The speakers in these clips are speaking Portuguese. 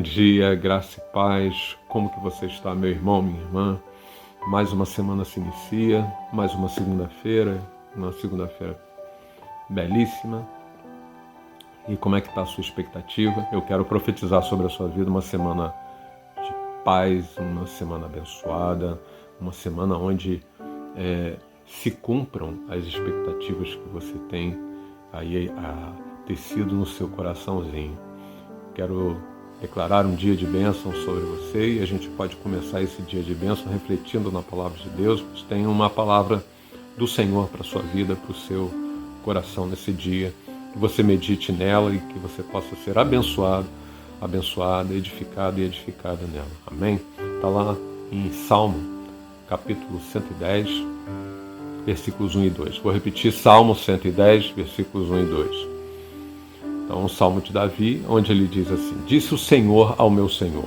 dia, graça e paz. Como que você está, meu irmão, minha irmã? Mais uma semana se inicia, mais uma segunda-feira belíssima. E como é que está a sua expectativa? Eu quero profetizar sobre a sua vida uma semana de paz, uma semana abençoada, uma semana onde se cumpram as expectativas que você tem aí a tecido no seu coraçãozinho. Quero declarar um dia de bênção sobre você e a gente pode começar esse dia de bênção refletindo na palavra de Deus. Tem uma palavra do Senhor para a sua vida, para o seu coração nesse dia. Que você medite nela e que você possa ser abençoado, abençoada, edificado e edificada nela. Amém? Está lá em Salmo, capítulo 110, versículos 1 e 2. Vou repetir, Salmo 110, versículos 1 e 2. Então, um salmo de Davi, onde ele diz assim: Disse o Senhor ao meu Senhor,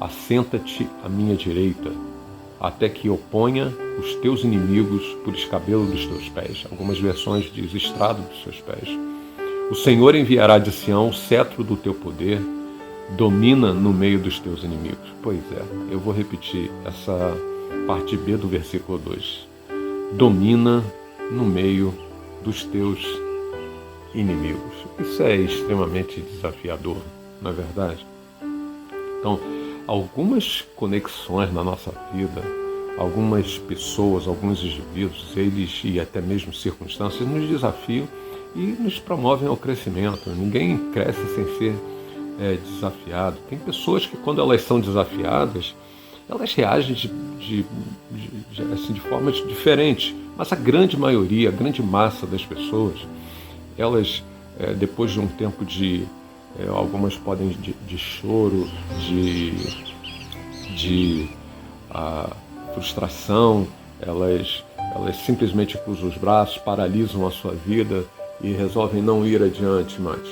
assenta-te à minha direita, até que eu ponha os teus inimigos por escabelo dos teus pés. Algumas versões diz estrado dos seus pés. O Senhor enviará de Sião o cetro do teu poder, domina no meio dos teus inimigos. Pois é, eu vou repetir essa parte B do versículo 2. Domina no meio dos teus inimigos. Isso é extremamente desafiador, não é verdade? Então, algumas conexões na nossa vida, algumas pessoas, alguns indivíduos, eles e até mesmo circunstâncias nos desafiam e nos promovem ao crescimento. Ninguém cresce sem ser desafiado. Tem pessoas que, quando elas são desafiadas, elas reagem de formas diferentes, mas a grande maioria, a grande massa das pessoas, elas, depois de um tempo algumas podem de choro, de frustração, elas simplesmente cruzam os braços, paralisam a sua vida e resolvem não ir adiante mais.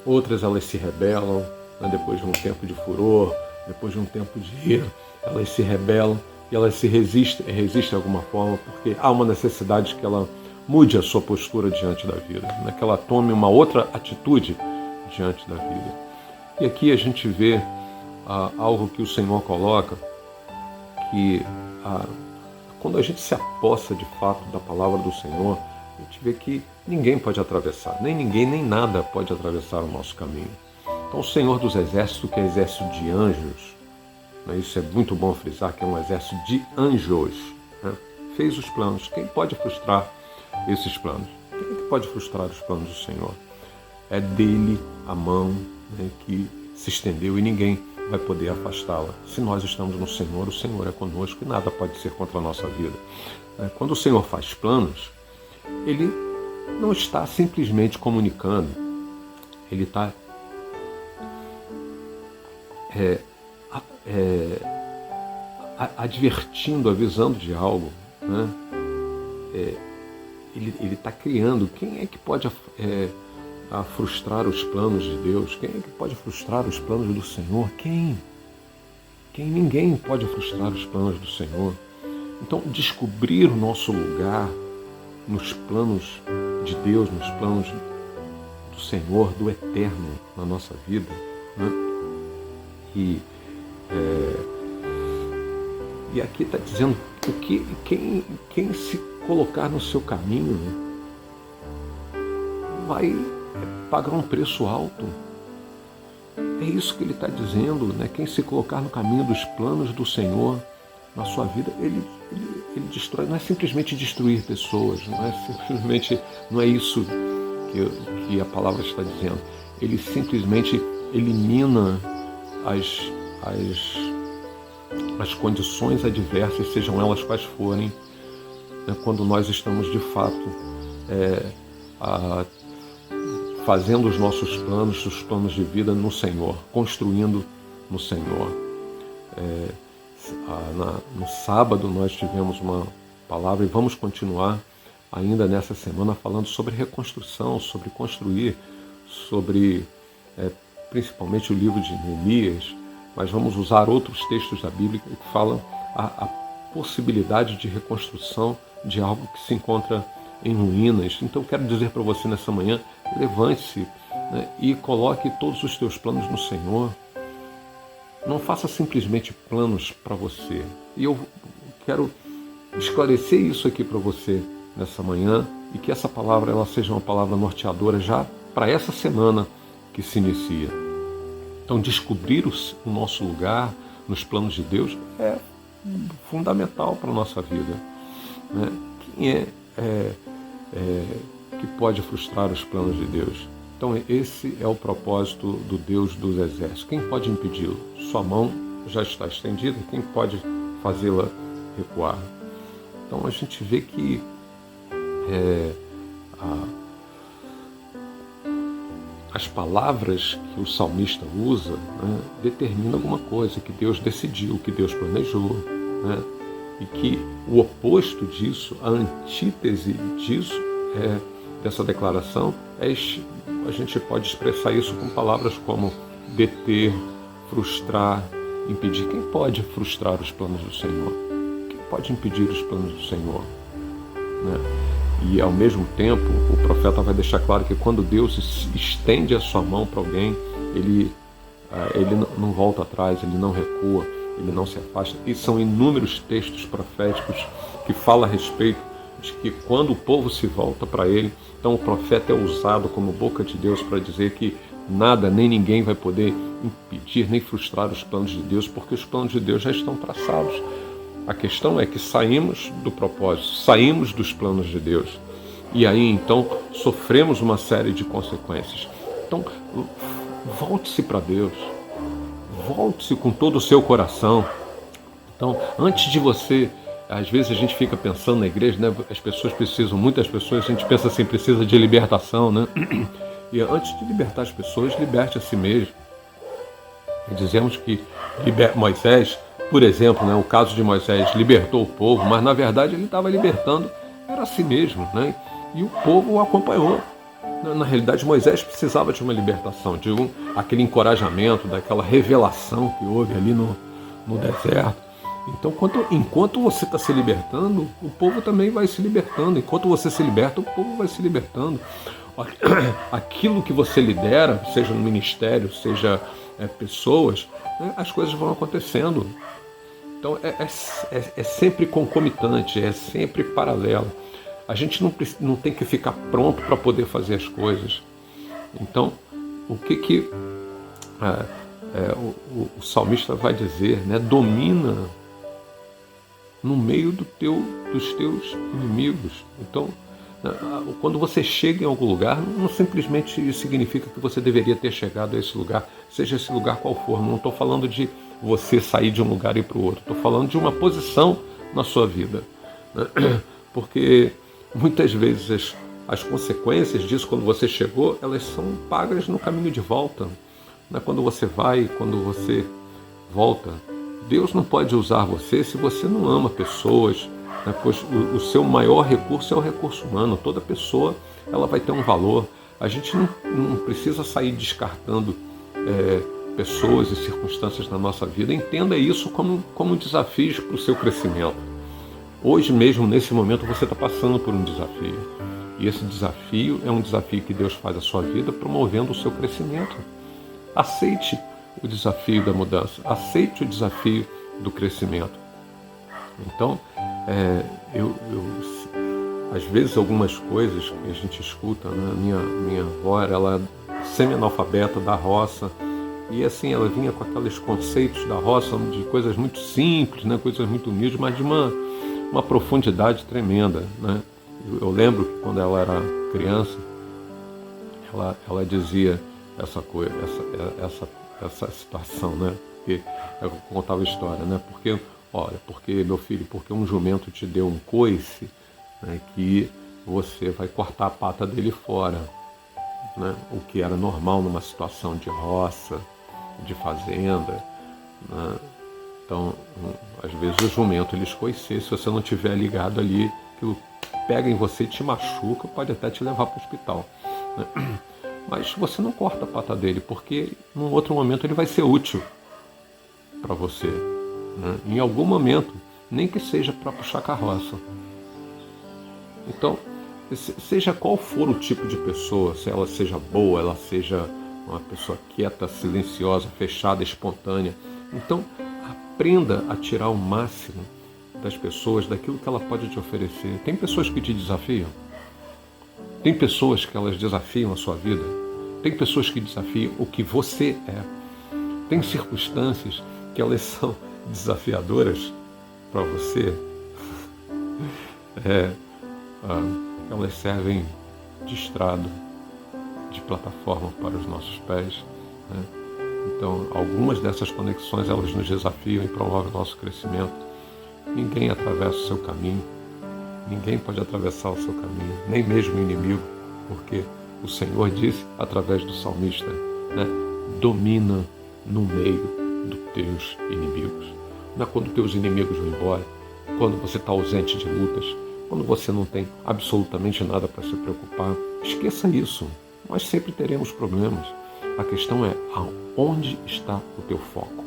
Outras, elas se rebelam, né, depois de um tempo de furor, depois de um tempo de ira, elas se rebelam e elas se resistem de alguma forma, porque há uma necessidade que ela mude a sua postura diante da vida, né? Que ela tome uma outra atitude diante da vida. E aqui a gente vê algo que o Senhor coloca, que quando a gente se apossa de fato da palavra do Senhor, a gente vê que ninguém pode atravessar, nem ninguém, nem nada pode atravessar o nosso caminho. Então o Senhor dos Exércitos, que é exército de anjos, né? Isso é muito bom frisar, que é um exército de anjos, né? Fez os planos. Quem pode frustrar esses planos? Quem é que pode frustrar os planos do Senhor? É dele a mão, né, que se estendeu e ninguém vai poder afastá-la. Se nós estamos no Senhor, o Senhor é conosco e nada pode ser contra a nossa vida. Quando o Senhor faz planos, Ele não está simplesmente comunicando, Ele está advertindo, avisando de algo, né? Ele está criando. Quem é que pode frustrar os planos de Deus? Quem é que pode frustrar os planos do Senhor? Quem? Ninguém pode frustrar os planos do Senhor. Então, descobrir o nosso lugar nos planos de Deus, nos planos do Senhor, do Eterno na nossa vida, né? E aqui está dizendo que quem se colocar no seu caminho vai pagar um preço alto. É isso que ele está dizendo, né? Quem se colocar no caminho dos planos do Senhor na sua vida, ele destrói. Não é simplesmente destruir pessoas, não é isso que a palavra está dizendo. Ele simplesmente elimina as condições adversas, sejam elas quais forem, né, quando nós estamos de fato fazendo os nossos planos, os planos de vida no Senhor, construindo no Senhor. No sábado nós tivemos uma palavra e vamos continuar ainda nessa semana falando sobre reconstrução, sobre construir, sobre principalmente o livro de Neemias, mas vamos usar outros textos da Bíblia que falam a possibilidade de reconstrução de algo que se encontra em ruínas. Então eu quero dizer para você nessa manhã, levante-se, né, e coloque todos os teus planos no Senhor. Não faça simplesmente planos para você. E eu quero esclarecer isso aqui para você nessa manhã e que essa palavra ela seja uma palavra norteadora já para essa semana que se inicia. Então, descobrir o nosso lugar nos planos de Deus é fundamental para a nossa vida. Né? Quem que pode frustrar os planos de Deus? Então, esse é o propósito do Deus dos exércitos. Quem pode impedi-lo? Sua mão já está estendida, quem pode fazê-la recuar? Então, a gente vê que as palavras que o salmista usa, né, determinam alguma coisa, que Deus decidiu, que Deus planejou, né, e que o oposto disso, a antítese disso, dessa declaração, a gente pode expressar isso com palavras como deter, frustrar, impedir. Quem pode frustrar os planos do Senhor? Quem pode impedir os planos do Senhor? Né? E ao mesmo tempo, o profeta vai deixar claro que quando Deus estende a sua mão para alguém, ele não volta atrás, ele não recua, ele não se afasta. E são inúmeros textos proféticos que falam a respeito de que quando o povo se volta para ele, então o profeta é usado como boca de Deus para dizer que nada nem ninguém vai poder impedir nem frustrar os planos de Deus, porque os planos de Deus já estão traçados. A questão é que saímos do propósito, saímos dos planos de Deus. E aí, então, sofremos uma série de consequências. Então, volte-se para Deus. Volte-se com todo o seu coração. Então, antes de você... Às vezes a gente fica pensando na igreja, né? As pessoas precisam, muitas pessoas, a gente pensa assim, precisa de libertação, né? E antes de libertar as pessoas, liberte a si mesmo. E dizemos que Moisés, por exemplo, né, o caso de Moisés libertou o povo, mas na verdade ele estava libertando era a si mesmo, né? E o povo o acompanhou. Na realidade, Moisés precisava de uma libertação, de aquele encorajamento, daquela revelação que houve ali no deserto. Então, enquanto você está se libertando, o povo também vai se libertando. Enquanto você se liberta, o povo vai se libertando. Aquilo que você lidera, seja no ministério, seja pessoas, né, as coisas vão acontecendo. Então, é sempre concomitante, é sempre paralelo. A gente não tem que ficar pronto para poder fazer as coisas. Então, o que o salmista vai dizer, né? Domina no meio dos teus inimigos. Então, quando você chega em algum lugar, não simplesmente significa que você deveria ter chegado a esse lugar, seja esse lugar qual for. Não estou falando de você sair de um lugar e ir para o outro. Estou falando de uma posição na sua vida. Porque muitas vezes as consequências disso, quando você chegou, elas são pagas no caminho de volta. Quando você vai, quando você volta, Deus não pode usar você se você não ama pessoas, né? Pois o seu maior recurso é o recurso humano. Toda pessoa ela vai ter um valor. A gente não precisa sair descartando pessoas e circunstâncias na nossa vida. Entenda isso como desafios para o seu crescimento. Hoje mesmo, nesse momento, você está passando por um desafio. E esse desafio é um desafio que Deus faz à sua vida, promovendo o seu crescimento. Aceite o desafio da mudança, aceite o desafio do crescimento. Então, às vezes algumas coisas que a gente escuta, né? Minha avó ela é semi-analfabeta da roça, e assim ela vinha com aqueles conceitos da roça, de coisas muito simples, né? Coisas muito humildes, mas de uma profundidade tremenda, né? Eu lembro que quando ela era criança, ela dizia essa coisa, essa situação, né? Porque eu contava a história, né? Porque meu filho, porque um jumento te deu um coice, né, que você vai cortar a pata dele fora, né? O que era normal numa situação de roça, de fazenda, né? Então, às vezes o jumento ele escoicer, se você não estiver ligado ali, aquilo pega em você, te machuca, pode até te levar para o hospital, né? Mas você não corta a pata dele, porque num outro momento ele vai ser útil para você, né? Em algum momento, nem que seja para puxar carroça. Então, seja qual for o tipo de pessoa, se ela seja boa, ela seja uma pessoa quieta, silenciosa, fechada, espontânea, Então, aprenda a tirar o máximo das pessoas, daquilo que ela pode te oferecer. Tem pessoas que te desafiam. Tem pessoas que elas desafiam a sua vida. Tem pessoas que desafiam o que você é. Tem circunstâncias que elas são desafiadoras para você. Elas servem de estrado, de plataforma para os nossos pés, né? Então, algumas dessas conexões, elas nos desafiam e promovem o nosso crescimento. Ninguém atravessa o seu caminho, ninguém pode atravessar o seu caminho, nem mesmo o inimigo, porque o Senhor disse, através do salmista, né? Domina no meio dos teus inimigos. Não é quando teus inimigos vão embora, quando você está ausente de lutas, quando você não tem absolutamente nada para se preocupar. Esqueça isso. Nós sempre teremos problemas. A questão é aonde está o teu foco.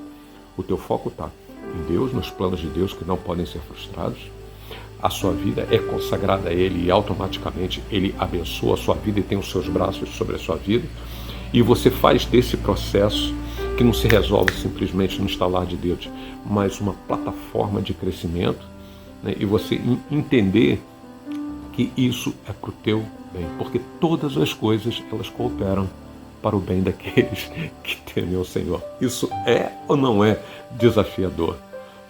O teu foco está em Deus, nos planos de Deus que não podem ser frustrados. A sua vida é consagrada a Ele e automaticamente Ele abençoa a sua vida e tem os seus braços sobre a sua vida. E você faz desse processo, que não se resolve simplesmente no estalar de dedos, mas uma plataforma de crescimento, né? E você entender que isso é para o teu bem, porque todas as coisas elas cooperam para o bem daqueles que temem ao Senhor. Isso é ou não é desafiador?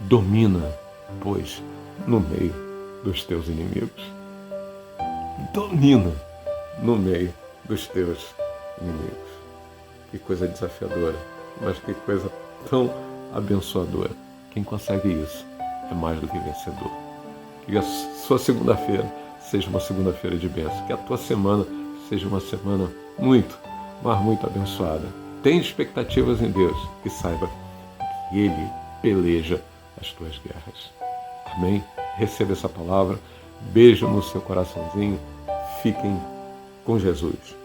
Domina, pois, no meio dos teus inimigos. Domina no meio dos teus inimigos. Que coisa desafiadora, mas que coisa tão abençoadora. Quem consegue isso é mais do que vencedor. Que a sua segunda-feira seja uma segunda-feira de bênção. Que a tua semana seja uma semana muito, mas muito abençoada. Tenha expectativas em Deus e saiba que Ele peleja as tuas guerras. Amém? Receba essa palavra. Beijo no seu coraçãozinho. Fiquem com Jesus.